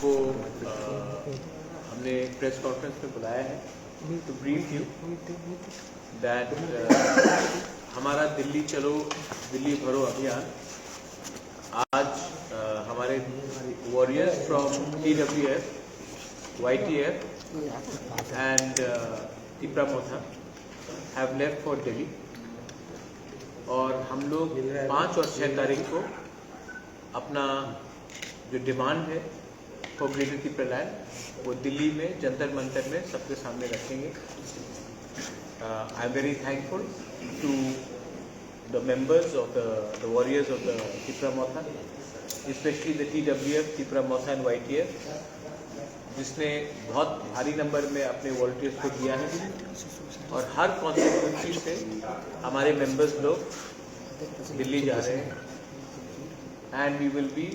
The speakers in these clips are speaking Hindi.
आपको हमने प्रेस कॉन्फ्रेंस में बुलाया है टू ब्रीफ यू दैट हमारा दिल्ली चलो दिल्ली भरो अभियान आज हमारे warriors from TWF, YTF and Tipra Motha have left for Delhi और हम लोग 5 और 6 तारीख को अपना जो डिमांड है फॉर ग्रेटर तिपरा लैंड वो दिल्ली में जंतर मंतर में सबके सामने रखेंगे। I am very thankful to the members of the warriors of the Tipra Motha, specially the TWF, Tipra Motha and YTF, जिसने बहुत भारी नंबर में अपने वॉलंटियर्स को दिया है और हर कॉन्स्टिट्यूंसी से हमारे मेंबर्स लोग दिल्ली जा रहे हैं and we will be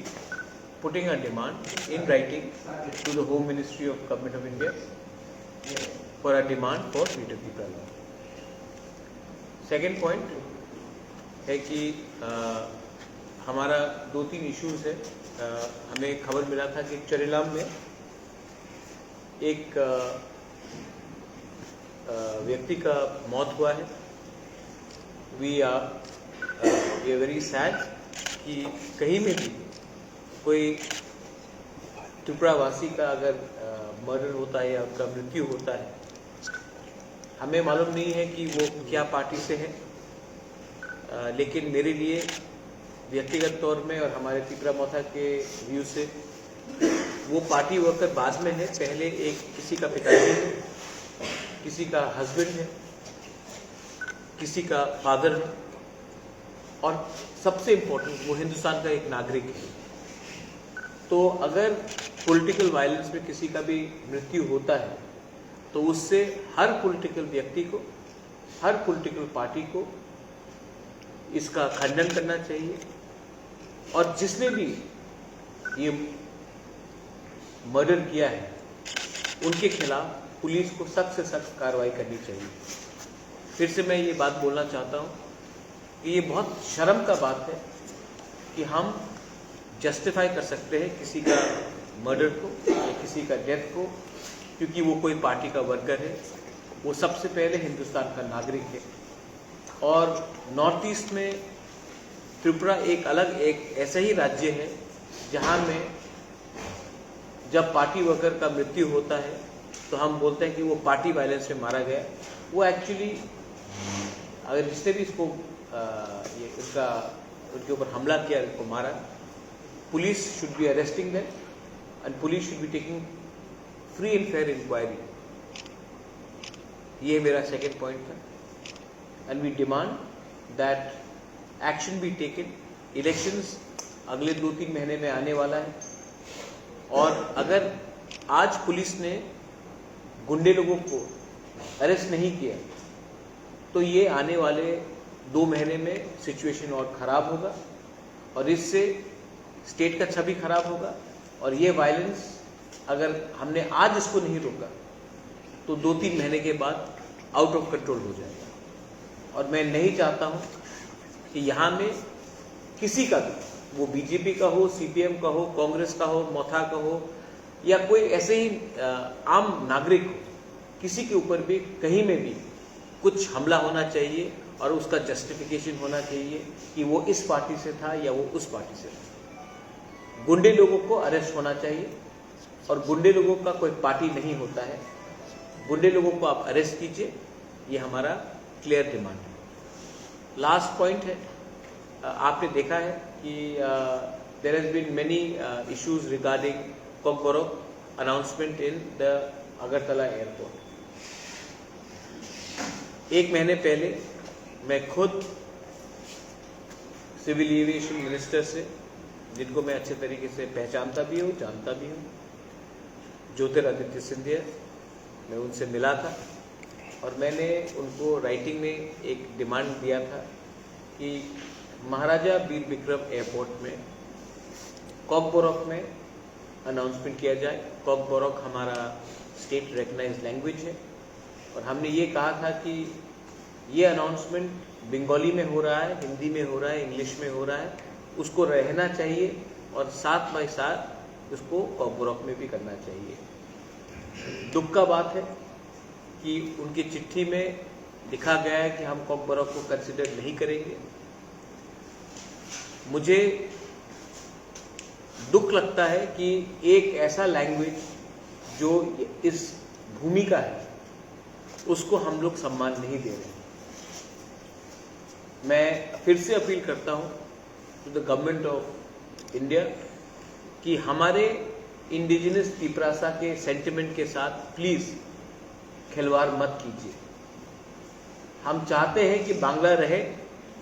putting a demand in writing to the Home Ministry of Government of India for a demand for Greater Tipra Land. Second point है कि हमारा 2-3 इश्यूज है। हमें खबर मिला था कि चरेलाम में एक व्यक्ति का मौत हुआ है। वी आर वेरी सैड कि कहीं में भी कोई त्रिपुरावासी का अगर मर्डर होता है या उनका मृत्यु होता है, हमें मालूम नहीं है कि वो क्या पार्टी से है, लेकिन मेरे लिए व्यक्तिगत तौर में और हमारे तिपरा मोथा के व्यू से वो पार्टी वर्कर बाद में है। पहले एक किसी का पिताजी है, किसी का हस्बैंड है, किसी का फादर है और सबसे इम्पोर्टेंट वो हिंदुस्तान का एक नागरिक है। तो अगर पॉलिटिकल वायलेंस में किसी का भी मृत्यु होता है तो उससे हर पॉलिटिकल व्यक्ति को, हर पॉलिटिकल पार्टी को इसका खंडन करना चाहिए और जिसने भी ये मर्डर किया है उनके खिलाफ पुलिस को सख्त से सख्त कार्रवाई करनी चाहिए। फिर से मैं ये बात बोलना चाहता हूँ कि ये बहुत शर्म का बात है कि हम जस्टिफाई कर सकते हैं किसी का मर्डर को या किसी का डेथ को क्योंकि वो कोई पार्टी का वर्कर है। वो सबसे पहले हिंदुस्तान का नागरिक है और नॉर्थ ईस्ट में त्रिपुरा एक अलग एक ऐसा ही राज्य है जहाँ में जब पार्टी वर्कर का मृत्यु होता है तो हम बोलते हैं कि वो पार्टी वायलेंस में मारा गया। वो एक्चुअली अगर जिसने भी इसको ये उनके ऊपर हमला किया, उनको मारा, police should be arresting them and police should be taking free and fair inquiry. ये मेरा सेकेंड पॉइंट था and we demand that action be taken. Elections अगले 2-3 महीने में आने वाला है और अगर आज पुलिस ने गुंडे लोगों को अरेस्ट नहीं किया तो ये आने वाले 2 महीने में सिचुएशन और ख़राब होगा और इससे स्टेट का छवि खराब होगा और ये वायलेंस अगर हमने आज इसको नहीं रोका तो 2-3 महीने के बाद आउट ऑफ कंट्रोल हो जाएगा। और मैं नहीं चाहता हूँ कि यहाँ में किसी का भी, वो बीजेपी का हो, CPM का हो, कांग्रेस का हो, मोथा का हो या कोई ऐसे ही आम नागरिक हो, किसी के ऊपर भी कहीं में भी कुछ हमला होना चाहिए और उसका जस्टिफिकेशन होना चाहिए कि वो इस पार्टी से था या वो उस पार्टी से था। गुंडे लोगों को अरेस्ट होना चाहिए और गुंडे लोगों का कोई पार्टी नहीं होता है। गुंडे लोगों को आप अरेस्ट कीजिए, ये हमारा क्लियर डिमांड है। लास्ट पॉइंट है, आपने देखा है कि there has been many issues regarding Kokborok announcement in the Agartala airport. 1 महीने पहले मैं खुद सिविल एविएशन मिनिस्टर से, जिनको मैं अच्छे तरीके से पहचानता भी हूँ, जानता भी हूँ, ज्योतिरादित्य सिंधिया, मैं उनसे मिला था और मैंने उनको राइटिंग में एक डिमांड दिया था कि महाराजा वीर विक्रम एयरपोर्ट में कॉकबोरोक में अनाउंसमेंट किया जाए। कॉकबोरोक हमारा स्टेट रिकग्नाइज्ड लैंग्वेज है और हमने ये कहा था कि ये अनाउंसमेंट बंगाली में हो रहा है, हिंदी में हो रहा है, इंग्लिश में हो रहा है, उसको रहना चाहिए और साथ बाय साथ उसको कॉकबोरॉक में भी करना चाहिए। दुख का बात है कि उनकी चिट्ठी में लिखा गया है कि हम कॉकबोरॉक को कंसिडर नहीं करेंगे। मुझे दुख लगता है कि एक ऐसा लैंग्वेज जो इस भूमि का है उसको हम लोग सम्मान नहीं दे रहे। मैं फिर से अपील करता हूं to the government of India कि हमारे इंडिजिनस तिपरासा के सेंटिमेंट के साथ प्लीज खिलवाड़ मत कीजिए। हम चाहते हैं कि बांग्ला रहे,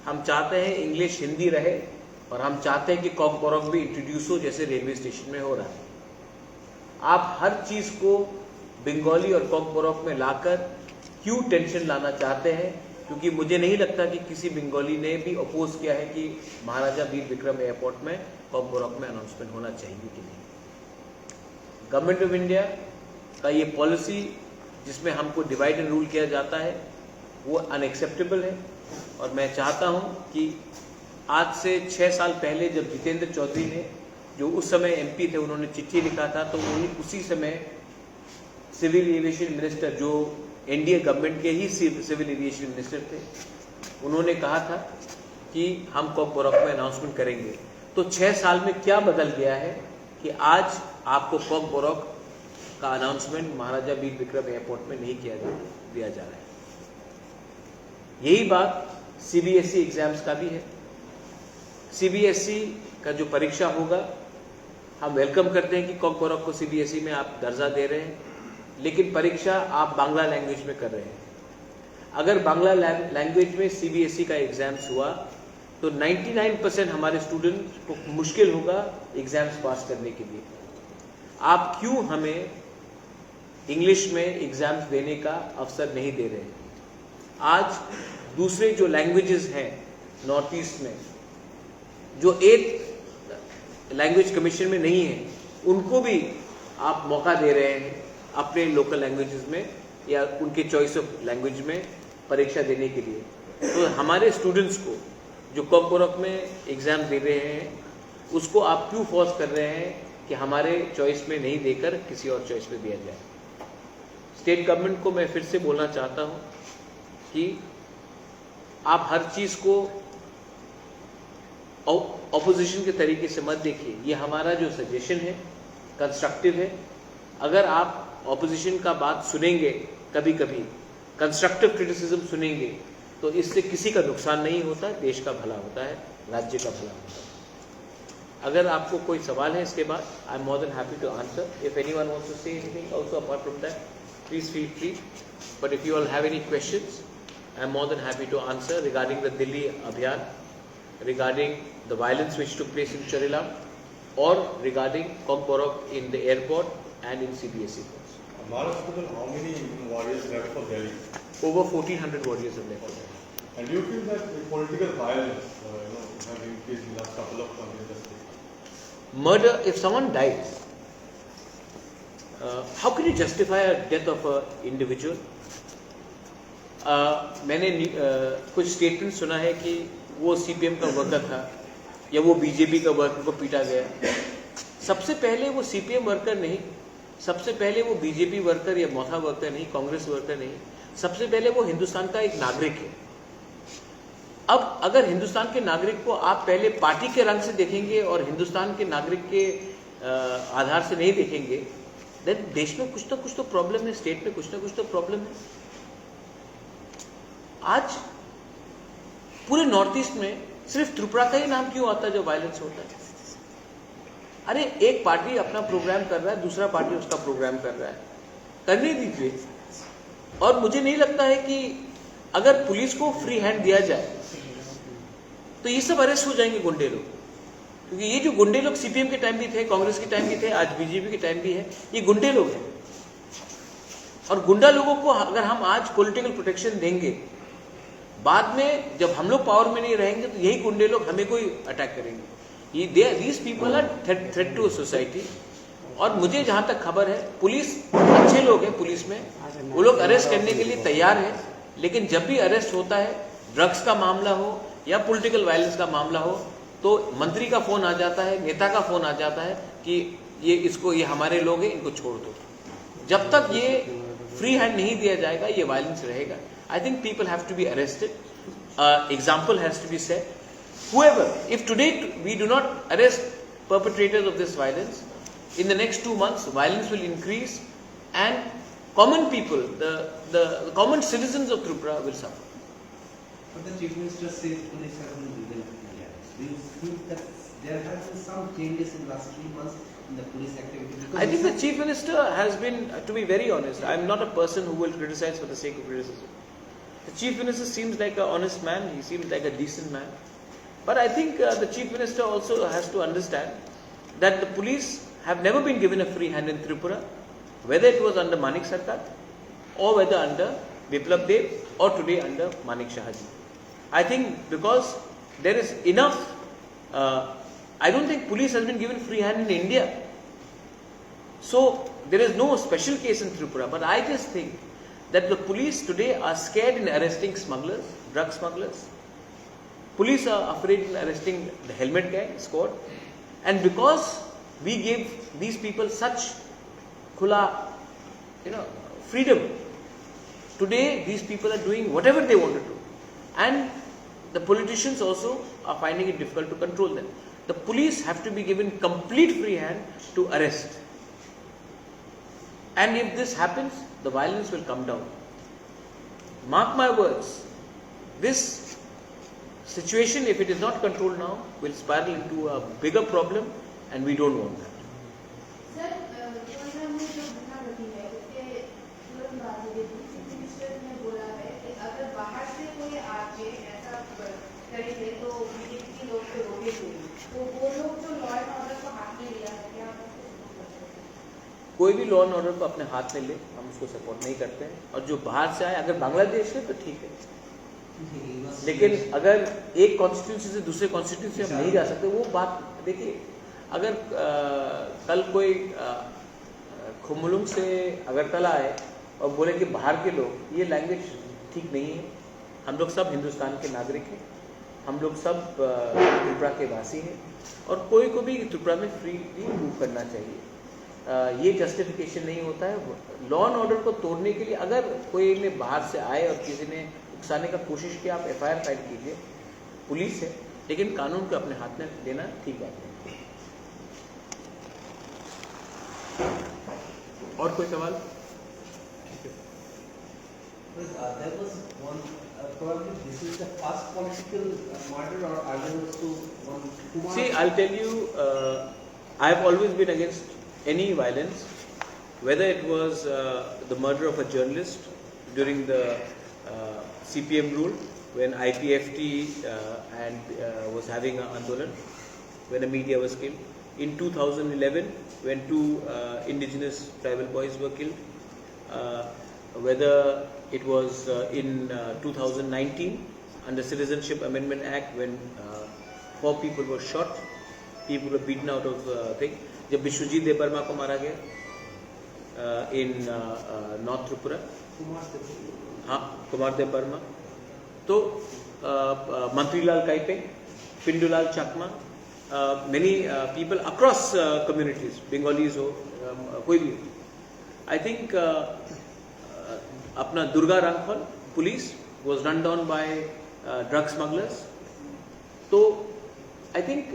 हम चाहते हैं इंग्लिश हिंदी रहे, और हम चाहते हैं कि कॉकबोरॉक भी इंट्रोड्यूस हो जैसे रेलवे स्टेशन में हो रहा है। आप हर चीज को बंगाली और कॉकबोरॉक में लाकर क्यों टेंशन लाना चाहते हैं? क्योंकि मुझे नहीं लगता कि किसी बंगाली ने भी अपोज किया है कि महाराजा वीर विक्रम एयरपोर्ट में कॉकबोरॉक में अनाउंसमेंट होना चाहिए कि नहीं। गवर्नमेंट ऑफ इंडिया का ये पॉलिसी जिसमें हमको डिवाइड एंड रूल किया जाता है वो अनएक्सेप्टेबल है। और मैं चाहता हूं कि आज से 6 साल पहले जब जितेंद्र चौधरी ने, जो उस समय एमपी थे, उन्होंने चिट्ठी लिखा था, तो वही उसी समय सिविल एविएशन मिनिस्टर जो एनडीए गवर्नमेंट के ही सिविल एविएशन मिनिस्टर थे, उन्होंने कहा था कि हम कॉकबोरॉक में अनाउंसमेंट करेंगे। तो 6 साल में क्या बदल गया है कि आज आपको कॉकबोरॉक का अनाउंसमेंट महाराजा वीर विक्रम एयरपोर्ट में नहीं दिया जा रहा है। यही बात सीबीएसई एग्जाम्स का भी है। सीबीएसई का जो परीक्षा होगा, हम वेलकम करते हैं कि कॉकबोरॉक को सीबीएसई में आप दर्जा दे रहे हैं, लेकिन परीक्षा आप बांग्ला लैंग्वेज में कर रहे हैं। अगर बांग्ला लैंग्वेज में सीबीएसई का एग्जाम्स हुआ तो 99% हमारे स्टूडेंट को मुश्किल होगा एग्जाम्स पास करने के लिए। आप क्यों हमें इंग्लिश में एग्जाम्स देने का अवसर नहीं दे रहे? आज दूसरे जो लैंग्वेजेस हैं नॉर्थ ईस्ट में, जो 8th लैंग्वेज कमीशन में नहीं है, उनको भी आप मौका दे रहे हैं अपने लोकल लैंग्वेजेस में या उनके चॉइस ऑफ लैंग्वेज में परीक्षा देने के लिए। तो हमारे स्टूडेंट्स को जो कॉकबोरॉक में एग्जाम दे रहे हैं उसको आप क्यों फोर्स कर रहे हैं कि हमारे चॉइस में नहीं देकर किसी और चॉइस में दिया जाए? स्टेट गवर्नमेंट को मैं फिर से बोलना चाहता हूं कि आप हर चीज को ऑपोजिशन के तरीके से मत देखिए। ये हमारा जो सजेशन है कंस्ट्रक्टिव है। अगर आप ऑपोजिशन का बात सुनेंगे, कभी कभी कंस्ट्रक्टिव क्रिटिसिज्म सुनेंगे, तो इससे किसी का नुकसान नहीं होता, देश का भला होता है, राज्य का भला होता है। अगर आपको कोई सवाल है इसके बाद, I am more than happy to answer. If anyone wants to say anything also apart from that, please feel free. But if you all have any questions, I am more than happy to answer regarding the Delhi अभियान, regarding the violence which took place in Charilam, or regarding Kogborok in the airport and in CBSE course. Maharashtra, how many warriors left for Delhi? Over 1400 warriors have left for Delhi. And do you feel that the political violence have increased in the last couple of months in the state? Murder, if someone dies, how can you justify a death of an individual? मैंने कुछ स्टेटमेंट सुना है कि वो सीपीएम का वर्कर था या वो बीजेपी का वर्कर को पीटा गया। सबसे पहले वो सीपीएम वर्कर नहीं, सबसे पहले वो बीजेपी वर्कर या मोथा वर्कर नहीं, कांग्रेस वर्कर नहीं, सबसे पहले वो हिंदुस्तान का एक नागरिक है। अब अगर हिंदुस्तान के नागरिक को आप पहले पार्टी के रंग से देखेंगे और हिंदुस्तान के नागरिक के आधार से नहीं देखेंगे, देन देश में कुछ तो प्रॉब्लम है, स्टेट में कुछ ना कुछ तो प्रॉब्लम है। आज पूरे नॉर्थ ईस्ट में सिर्फ त्रिपुरा का ही नाम क्यों आता है जो वायलेंस होता है? अरे एक पार्टी अपना प्रोग्राम कर रहा है, दूसरा पार्टी उसका प्रोग्राम कर रहा है, करने दीजिए। और मुझे नहीं लगता है कि अगर पुलिस को फ्री हैंड दिया जाए तो ये सब अरेस्ट हो जाएंगे गुंडे लोग। क्योंकि ये जो गुंडे लोग सीपीएम के टाइम भी थे, कांग्रेस के टाइम भी थे, आज बीजेपी के टाइम भी है, ये गुंडे लोग हैं। और गुंडा लोगों को अगर हम आज पॉलिटिकल प्रोटेक्शन देंगे, बाद में जब हम लोग पावर में नहीं रहेंगे तो यही गुंडे लोग हमें कोई अटैक करेंगे। These people are threat to society. और मुझे जहां तक खबर है, पुलिस अच्छे लोग हैं, पुलिस में वो लोग अरेस्ट करने के लिए तैयार है, लेकिन जब भी अरेस्ट होता है, ड्रग्स का मामला हो या पॉलिटिकल वायलेंस का मामला हो, तो मंत्री का फोन आ जाता है, नेता का फोन आ जाता है कि ये हमारे लोग हैं, इनको छोड़ दो। जब तक ये फ्री हैंड नहीं दिया जाएगा, ये वायलेंस रहेगा। I think people have to be arrested, example has to be set. Whoever, if today we do not arrest perpetrators of this violence, in the next 2 months violence will increase and common people, the common citizens of Tripura will suffer. But the Chief Minister says police have been legal in the arrest. Do you think that there have been some changes in the last 3 months in the police activity? Because I think the Chief Minister has been, to be very honest, I am not a person who will criticize for the sake of criticism. The Chief Minister seems like an honest man, he seems like a decent man. But I think the Chief Minister also has to understand that the police have never been given a free hand in Tripura, whether it was under Manik Sarkar or whether under Biplab Dev or today under Manik Shahaji. I think because there is enough, I don't think police has been given free hand in India. So there is no special case in Tripura, but I just think that the police today are scared in arresting smugglers, drug smugglers. Police are afraid in arresting the helmet gang squad, and because we gave these people such khula, freedom, today these people are doing whatever they want to do, and the politicians also are finding it difficult to control them. The police have to be given complete free hand to arrest, and if this happens, the violence will come down. Mark my words, this situation, if it is not controlled now, will spiral into a bigger problem, and we don't want that. Sir, जो घटना घटी है उसके तुरंत बाद चीफ मिनिस्टर ने बोला है कि अगर बाहर से कोई आके ऐसा करेंगे तो बीजेपी के लोग तो रोकेंगे, तो वो लोग जो लॉ एंड ऑर्डर को हाथ में लिया है, क्या आप उसको सपोर्ट करते हैं? कोई भी लॉ एंड ऑर्डर को अपने हाथ में ले, हम उसको सपोर्ट नहीं करते हैं। और जो बाहर से आए, अगर बांग्लादेश है तो ठीक है, लेकिन अगर एक कॉन्स्टिट्यूंसी से दूसरे कॉन्स्टिट्यूंसी हम नहीं जा सकते, वो बात देखिए। अगर कल कोई खुमलुंग से अगरतला आए और बोले कि बाहर के लोग, ये लैंग्वेज ठीक नहीं है। हम लोग सब हिंदुस्तान के नागरिक हैं, हम लोग सब त्रिपुरा के वासी हैं, और कोई को भी त्रिपुरा में फ्रीली मूव करना चाहिए। ये जस्टिफिकेशन नहीं होता है। लॉ एंड ऑर्डर को तोड़ने के लिए अगर कोई ने बाहर से आए और किसी ने उकसाने का कोशिश किया, आप FIR फाइल कीजिए, पुलिस है, लेकिन कानून को अपने हाथ में लेना ठीक बात है। और कोई सवाल? There was one, probably this is the first political murder, or are there also one Kumar? See, I'll tell you, I have always been against any violence, whether it was the murder of a journalist during the CPM rule, when IPFT was having an andolan, when a media was killed. In 2011, when 2 indigenous tribal boys were killed. Whether it was in 2019 under Citizenship Amendment Act, when 4 people were shot, people were beaten out of thing. जब बिश्वजीत देबबर्मा को मारा गया in North Tripura, हाँ, कुमार देबबर्मा, तो मंत्रीलाल काइपे, पिंडूलाल चकमा, many people across communities, Bengalis हो, कोई भी हो. I think अपना दुर्गा रामफल police was run down by drug smugglers. So I think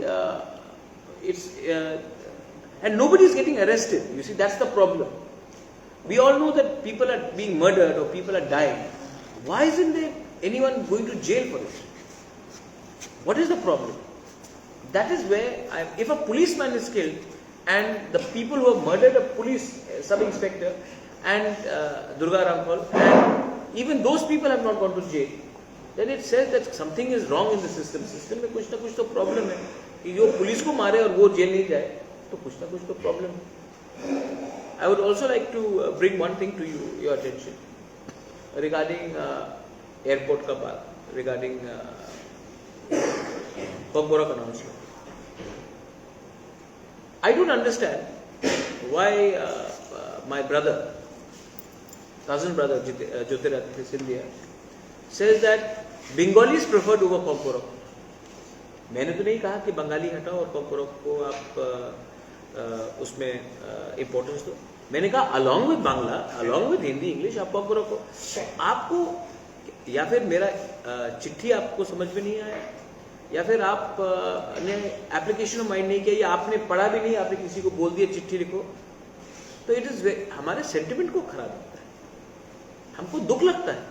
it's and nobody is getting arrested. You see, that's the problem. We all know that people are being murdered or people are dying. Why isn't there anyone going to jail for it? What is the problem? That is where, if a policeman is killed and the people who have murdered a police sub-inspector and Durga Ramphal, and even those people have not gone to jail, then it says that something is wrong in the system. System में कुछ ना कुछ तो problem है कि जो पुलिस को मारे और वो जेल नहीं जाए, तो कुछ ना कुछ तो problem है. I would also like to bring one thing to your attention regarding airport का बात, regarding Kokborok announcement. I don't understand why my brother, cousin brother Jyotiraditya Scindia, says that Bengalis preferred over Kokborok. मैंने तो नहीं कहा कि बंगाली हटाओ और Kokborok को आप उसमें इम्पोर्टेंस दो। मैंने कहा along with Bangla, along with Hindi, English आप पॉप रखो। आपको या फिर मेरा चिट्ठी आपको समझ में नहीं आया, या फिर आप ने एप्लीकेशन ऑफ माइंड नहीं किया, या आपने पढ़ा भी नहीं, आपने किसी को बोल दिया चिट्ठी लिखो, तो इट इज हमारे सेंटिमेंट को खराब होता है, हमको दुख लगता है।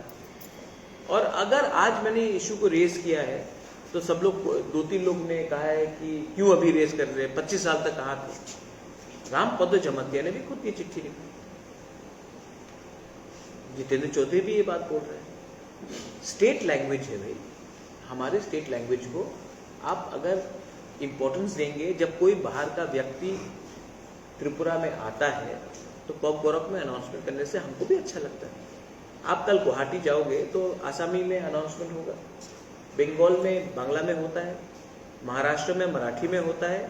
और अगर आज मैंने इशू को रेज किया है तो सब लोग, 2-3 लोग ने कहा है कि क्यों अभी रेज कर रहे हैं, 25 साल तक कहाँ थे। रामपद जमातिया ने भी खुद ये चिट्ठी लिखी, जितेंद्र चौधरी भी ये बात बोल रहे हैं। स्टेट लैंग्वेज है भाई, हमारे स्टेट लैंग्वेज को आप अगर इम्पोर्टेंस देंगे, जब कोई बाहर का व्यक्ति त्रिपुरा में आता है तो पॉप गोरख में अनाउंसमेंट करने से हमको भी अच्छा लगता है। आप कल गुवाहाटी जाओगे तो आसामी में अनाउंसमेंट होगा, बंगाल में बांग्ला में होता है, महाराष्ट्र में मराठी में होता है,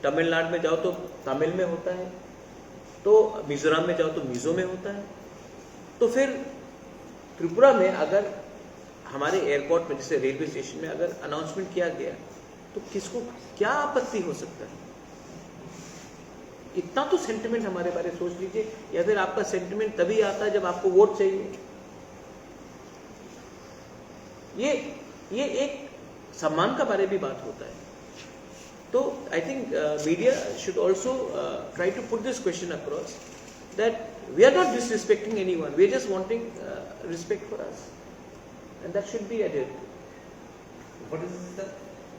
तमिलनाडु में जाओ तो तमिल में होता है, तो मिजोरम में जाओ तो मिजो में होता है। तो फिर त्रिपुरा में अगर हमारे एयरपोर्ट में, जैसे रेलवे स्टेशन में अगर अनाउंसमेंट किया गया तो किसको क्या आपत्ति हो सकता है? इतना तो सेंटिमेंट हमारे बारे में सोच लीजिए। या फिर आपका सेंटिमेंट तभी आता है जब आपको वोट चाहिए। ये एक सम्मान का बारे भी बात होता है। तो I think media should also try to put this question across that we are not disrespecting anyone, we are just wanting respect for us, and that should be added. What is the,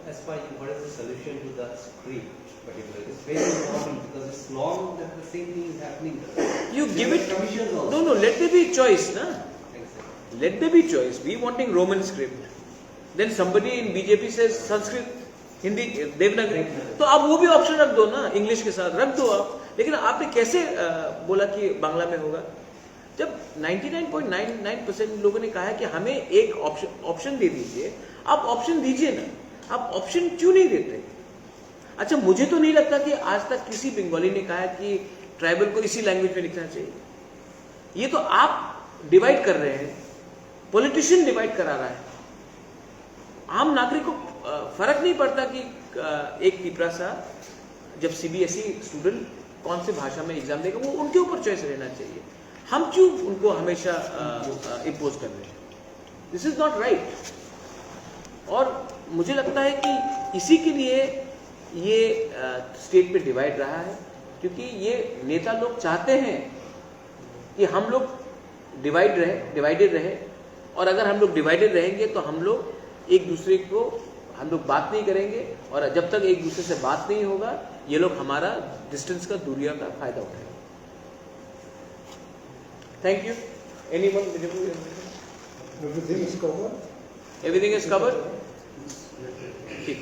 as per you, what is the solution to the script particularly? It's very important because it's long that the same thing is happening. You give it, Commissions also. no, let there be choice, na? Exactly. Let there be choice. We wanting Roman script. Then somebody in BJP says Sanskrit, Hindi, Devanagari. तो आप वो भी ऑप्शन रख दो ना, इंग्लिश के साथ रख दो आप। लेकिन आपने कैसे बोला कि बांग्ला में होगा, जब 99.99% लोगों ने कहा है कि हमें एक ऑप्शन दे दीजिए। आप ऑप्शन दीजिए ना, आप ऑप्शन क्यों नहीं देते? अच्छा, मुझे तो नहीं लगता कि आज तक किसी बंगाली ने कहा कि ट्राइबल को इसी लैंग्वेज में लिखना चाहिए। ये तो आप डिवाइड कर रहे हैं, पॉलिटिशियन डिवाइड करा रहा है। आम नागरिक को फर्क नहीं पड़ता कि एक पिपरासा जब सीबीएसई स्टूडेंट कौन से भाषा में एग्जाम देगा, वो उनके ऊपर चॉइस रहना चाहिए। हम क्यों उनको हमेशा इम्पोज कर रहे हैं? This is not right. और मुझे लगता है कि इसी के लिए ये स्टेट पे डिवाइड रहा है, क्योंकि ये नेता लोग चाहते हैं कि हम लोग डिवाइडेड रहे। और अगर हम लोग डिवाइडेड रहेंगे तो हम लोग एक दूसरे को, हम लोग बात नहीं करेंगे, और जब तक एक दूसरे से बात नहीं होगा ये लोग हमारा डिस्टेंस का, दूरिया का फायदा उठाएंगे। Thank you. Anyone? Everything is covered. Everything is covered. ठीक।